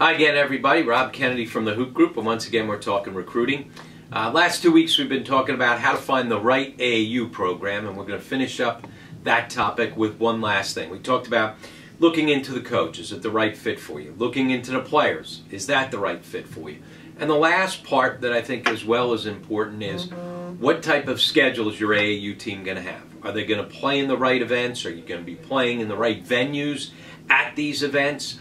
Hi again, everybody. Rob Kennedy from the Hoop Group, and once again we're talking recruiting. Last 2 weeks we've been talking about how to find the right AAU program, and we're going to finish up that topic with one last thing. We talked about looking into the coach. Is it the right fit for you? Looking into the players. Is that the right fit for you? And the last part that I think as well is important is what type of schedule is your AAU team going to have? Are they going to play in the right events? Are you going to be playing in the right venues at these events?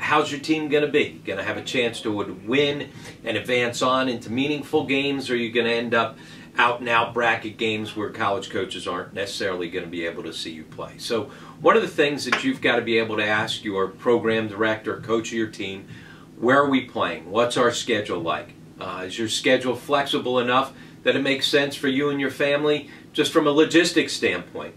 How's your team going to be? Going to have a chance to win and advance on into meaningful games, or are you going to end up out-and-out bracket games where college coaches aren't necessarily going to be able to see you play? So one of the things that you've got to be able to ask your program director, coach of your team, where are we playing? What's our schedule like? Is your schedule flexible enough that it makes sense for you and your family just from a logistics standpoint?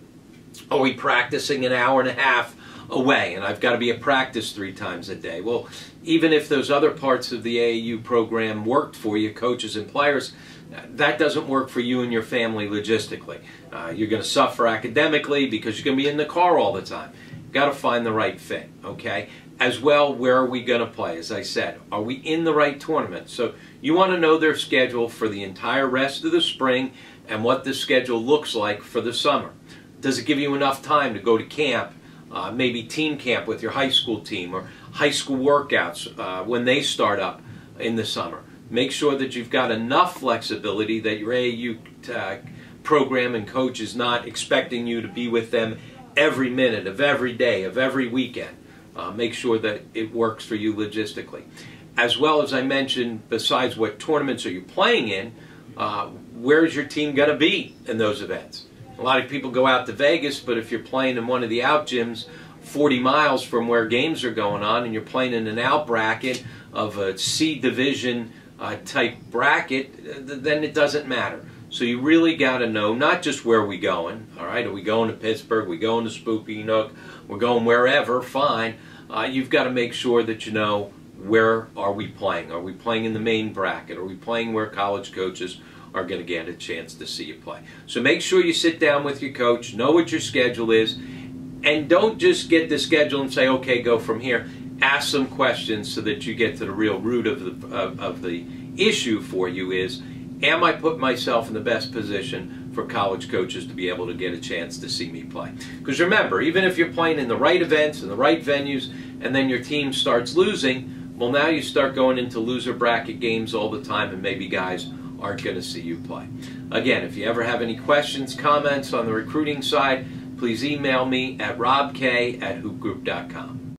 Are we practicing an hour and a half away, and I've got to be at practice 3 times a day? Well, even if those other parts of the AAU program worked for you, coaches and players, that doesn't work for you and your family logistically. You're going to suffer academically because you're going to be in the car all the time. You've got to find the right fit, okay? As well, where are we going to play? As I said, are we in the right tournament? So you want to know their schedule for the entire rest of the spring and what the schedule looks like for the summer. Does it give you enough time to go to camp? Maybe team camp with your high school team, or high school workouts when they start up in the summer. Make sure that you've got enough flexibility that your AAU program and coach is not expecting you to be with them every minute of every day of every weekend. Make sure that it works for you logistically. As well as I mentioned, besides what tournaments are you playing in, where's your team going to be in those events? A lot of people go out to Vegas, but if you're playing in one of the out gyms 40 miles from where games are going on, and you're playing in an out bracket of a C division type bracket, then it doesn't matter. So you really got to know not just where we going. All right, are we going to Pittsburgh? Are we going to Spooky Nook? We're going wherever, fine. You've got to make sure that you know where are we playing. Are we playing in the main bracket? Are we playing where college coaches are going to get a chance to see you play? So make sure you sit down with your coach, know what your schedule is, and don't just get the schedule and say, okay, go from here. Ask some questions so that you get to the real root of the issue for you is, am I putting myself in the best position for college coaches to be able to get a chance to see me play? Because remember, even if you're playing in the right events and the right venues, and then your team starts losing, well, now you start going into loser bracket games all the time, and maybe guys aren't going to see you play. Again, if you ever have any questions, comments on the recruiting side, please email me at robk@hoopgroup.com.